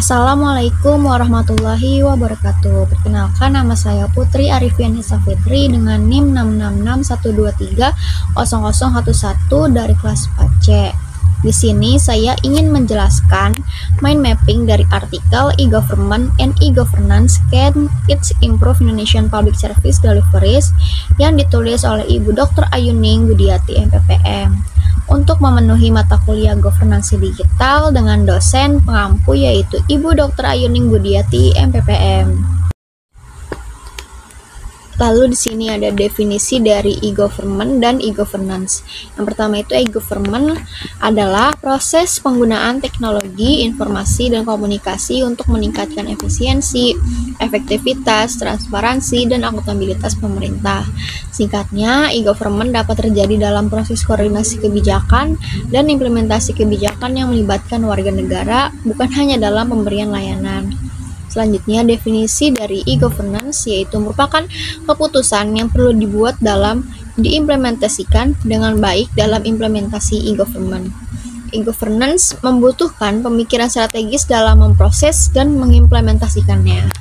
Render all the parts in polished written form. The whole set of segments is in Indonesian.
Assalamualaikum warahmatullahi wabarakatuh. Perkenalkan, nama saya Putri Arifianisa Fitri dengan NIM 66612300011 dari kelas 4C. Di sini saya ingin menjelaskan mind mapping dari artikel E-Government and E-Governance Can It Improve Indonesian Public Service Deliveries yang ditulis oleh Ibu Dr. Ayuning Budiati MPPM untuk memenuhi mata kuliah Governance Digital dengan dosen pengampu yaitu Ibu Dr. Ayuning Budiati MPPM. Lalu di sini ada definisi dari e-government dan e-governance. Yang pertama itu e-government adalah proses penggunaan teknologi, informasi, dan komunikasi untuk meningkatkan efisiensi, efektivitas, transparansi, dan akuntabilitas pemerintah. Singkatnya, e-government dapat terjadi dalam proses koordinasi kebijakan dan implementasi kebijakan yang melibatkan warga negara, bukan hanya dalam pemberian layanan. Selanjutnya, definisi dari e-governance yaitu merupakan keputusan yang perlu dibuat dalam diimplementasikan dengan baik dalam implementasi e-government. E-governance membutuhkan pemikiran strategis dalam memproses dan mengimplementasikannya.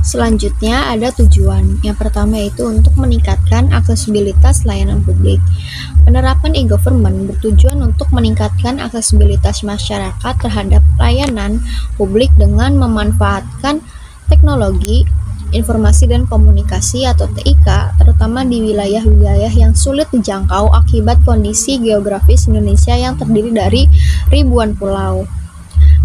Selanjutnya ada tujuan. Yang pertama yaitu untuk meningkatkan aksesibilitas layanan publik. Penerapan e-government bertujuan untuk meningkatkan aksesibilitas masyarakat terhadap layanan publik dengan memanfaatkan teknologi, informasi dan komunikasi atau TIK, terutama di wilayah-wilayah yang sulit dijangkau akibat kondisi geografis Indonesia yang terdiri dari ribuan pulau.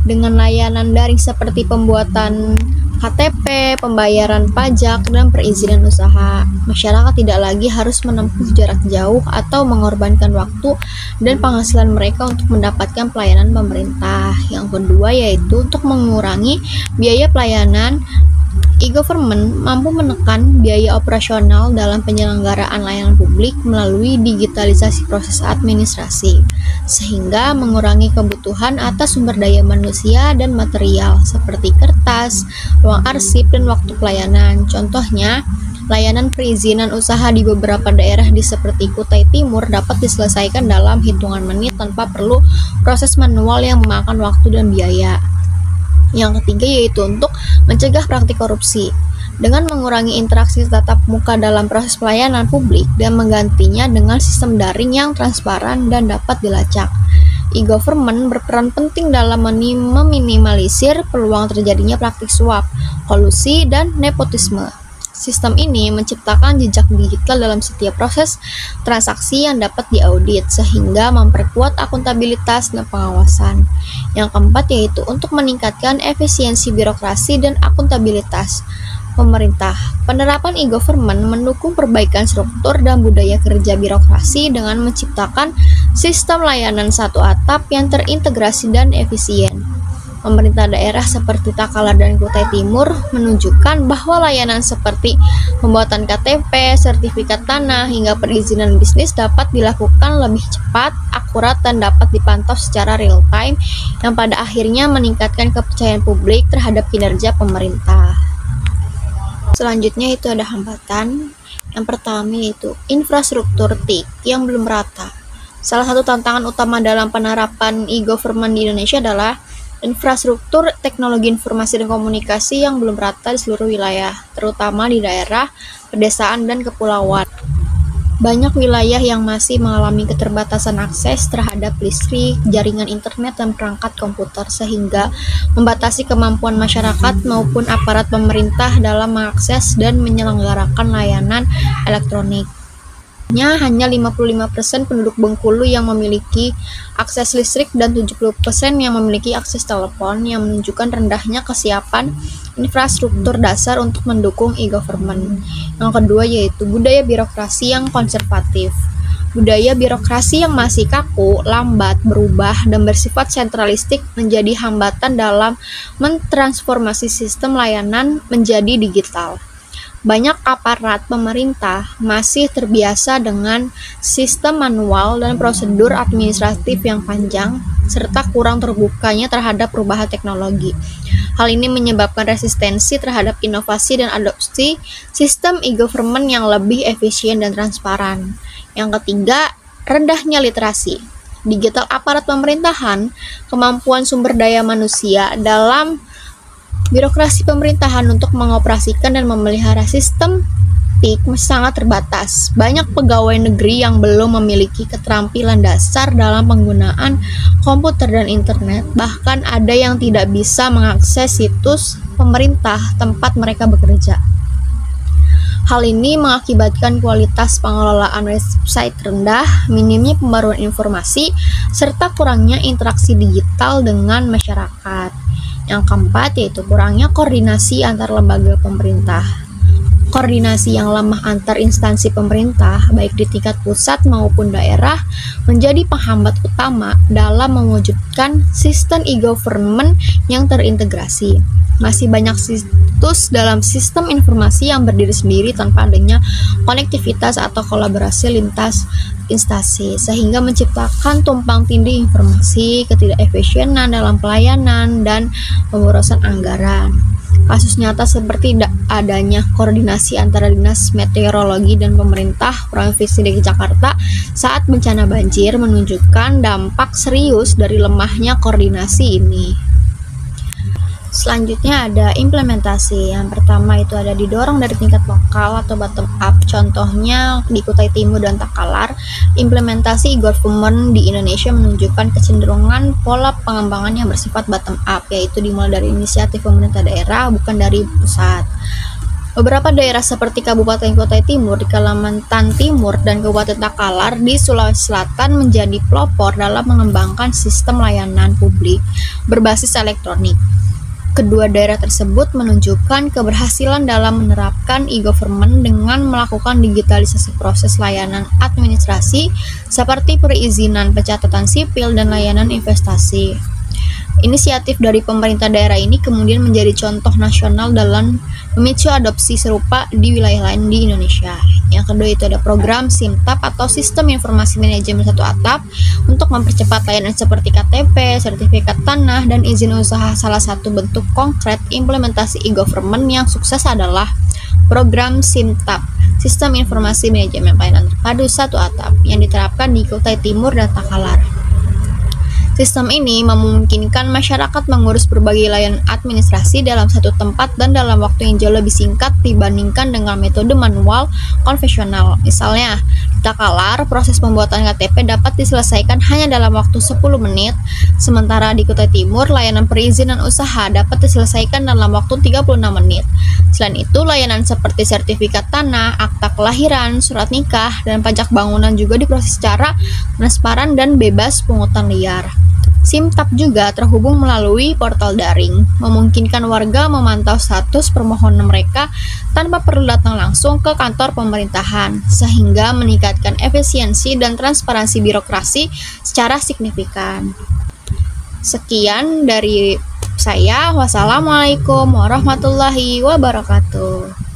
Dengan layanan daring seperti pembuatan KTP, pembayaran pajak, dan perizinan usaha, masyarakat tidak lagi harus menempuh jarak jauh atau mengorbankan waktu dan penghasilan mereka untuk mendapatkan pelayanan pemerintah. Yang kedua yaitu untuk mengurangi biaya pelayanan. E-government mampu menekan biaya operasional dalam penyelenggaraan layanan publik melalui digitalisasi proses administrasi, sehingga mengurangi kebutuhan atas sumber daya manusia dan material seperti kertas, ruang arsip, dan waktu pelayanan. Contohnya, layanan perizinan usaha di beberapa daerah seperti Kutai Timur dapat diselesaikan dalam hitungan menit tanpa perlu proses manual yang memakan waktu dan biaya. Yang ketiga yaitu untuk mencegah praktik korupsi dengan mengurangi interaksi tatap muka dalam proses pelayanan publik dan menggantinya dengan sistem daring yang transparan dan dapat dilacak. E-government berperan penting dalam meminimalisir peluang terjadinya praktik suap, kolusi, dan nepotisme. Sistem ini menciptakan jejak digital dalam setiap proses transaksi yang dapat diaudit sehingga memperkuat akuntabilitas dan pengawasan. Yang keempat yaitu untuk meningkatkan efisiensi birokrasi dan akuntabilitas pemerintah. Penerapan e-government mendukung perbaikan struktur dan budaya kerja birokrasi dengan menciptakan sistem layanan satu atap yang terintegrasi dan efisien. Pemerintah daerah seperti Takalar dan Kutai Timur menunjukkan bahwa layanan seperti pembuatan KTP, sertifikat tanah, hingga perizinan bisnis dapat dilakukan lebih cepat, akurat, dan dapat dipantau secara real time yang pada akhirnya meningkatkan kepercayaan publik terhadap kinerja pemerintah. Selanjutnya itu ada hambatan. Yang pertama yaitu infrastruktur TIK yang belum merata. Salah satu tantangan utama dalam penerapan e-government di Indonesia adalah infrastruktur teknologi informasi dan komunikasi yang belum rata di seluruh wilayah, terutama di daerah, pedesaan, dan kepulauan. Banyak wilayah yang masih mengalami keterbatasan akses terhadap listrik, jaringan internet, dan perangkat komputer sehingga membatasi kemampuan masyarakat maupun aparat pemerintah dalam mengakses dan menyelenggarakan layanan elektronik. Hanya 55% penduduk Bengkulu yang memiliki akses listrik dan 70% yang memiliki akses telepon, yang menunjukkan rendahnya kesiapan infrastruktur dasar untuk mendukung e-government. Yang kedua yaitu budaya birokrasi yang konservatif. Budaya birokrasi yang masih kaku, lambat, berubah, dan bersifat sentralistik menjadi hambatan dalam mentransformasi sistem layanan menjadi digital. Banyak aparat pemerintah masih terbiasa dengan sistem manual dan prosedur administratif yang panjang, serta kurang terbukanya terhadap perubahan teknologi. Hal ini menyebabkan resistensi terhadap inovasi dan adopsi sistem e-government yang lebih efisien dan transparan. Yang ketiga, rendahnya literasi. digital aparat pemerintahan, kemampuan sumber daya manusia dalam birokrasi pemerintahan untuk mengoperasikan dan memelihara sistem TIK masih sangat terbatas. Banyak pegawai negeri yang belum memiliki keterampilan dasar dalam penggunaan komputer dan internet, bahkan ada yang tidak bisa mengakses situs pemerintah tempat mereka bekerja. Hal ini mengakibatkan kualitas pengelolaan website rendah, minimnya pembaruan informasi, serta kurangnya interaksi digital dengan masyarakat. Yang keempat yaitu kurangnya koordinasi antar lembaga pemerintah. Koordinasi yang lemah antar instansi pemerintah, baik di tingkat pusat maupun daerah, menjadi penghambat utama dalam mewujudkan sistem e-government yang terintegrasi. Masih banyak situs dalam sistem informasi yang berdiri sendiri tanpa adanya konektivitas atau kolaborasi lintas instansi, sehingga menciptakan tumpang tindih informasi, ketidakefisienan dalam pelayanan, dan pemborosan anggaran. Kasus nyata seperti adanya koordinasi antara Dinas Meteorologi dan pemerintah Provinsi DKI Jakarta saat bencana banjir menunjukkan dampak serius dari lemahnya koordinasi ini. Selanjutnya ada implementasi. Yang pertama itu ada didorong dari tingkat lokal atau bottom up. Contohnya di Kutai Timur dan Takalar, implementasi e-government di Indonesia menunjukkan kecenderungan pola pengembangan yang bersifat bottom up, yaitu dimulai dari inisiatif pemerintah daerah, bukan dari pusat. Beberapa daerah seperti Kabupaten Kutai Timur di Kalimantan Timur dan Kabupaten Takalar di Sulawesi Selatan menjadi pelopor dalam mengembangkan sistem layanan publik berbasis elektronik. Kedua daerah tersebut menunjukkan keberhasilan dalam menerapkan e-government dengan melakukan digitalisasi proses layanan administrasi seperti perizinan pencatatan sipil dan layanan investasi. Inisiatif dari pemerintah daerah ini kemudian menjadi contoh nasional dalam memicu adopsi serupa di wilayah lain di Indonesia. Yang kedua itu ada program SIMTAP atau Sistem Informasi Manajemen Satu Atap untuk mempercepat layanan seperti KTP, sertifikat tanah, dan izin usaha. Salah satu bentuk konkret implementasi e-government yang sukses adalah program SIMTAP, Sistem Informasi Manajemen Pelayanan Terpadu Satu Atap, yang diterapkan di Kutai Timur dan Takalar. Sistem ini memungkinkan masyarakat mengurus berbagai layanan administrasi dalam satu tempat dan dalam waktu yang jauh lebih singkat dibandingkan dengan metode manual konvensional. Misalnya, di Takalar, proses pembuatan KTP dapat diselesaikan hanya dalam waktu 10 menit, sementara di Kutai Timur, layanan perizinan usaha dapat diselesaikan dalam waktu 36 menit. Selain itu, layanan seperti sertifikat tanah, akta kelahiran, surat nikah, dan pajak bangunan juga diproses secara transparan dan bebas pungutan liar. SIMTAP juga terhubung melalui portal daring, memungkinkan warga memantau status permohonan mereka tanpa perlu datang langsung ke kantor pemerintahan, sehingga meningkatkan efisiensi dan transparansi birokrasi secara signifikan. Sekian dari saya. Wassalamualaikum warahmatullahi wabarakatuh.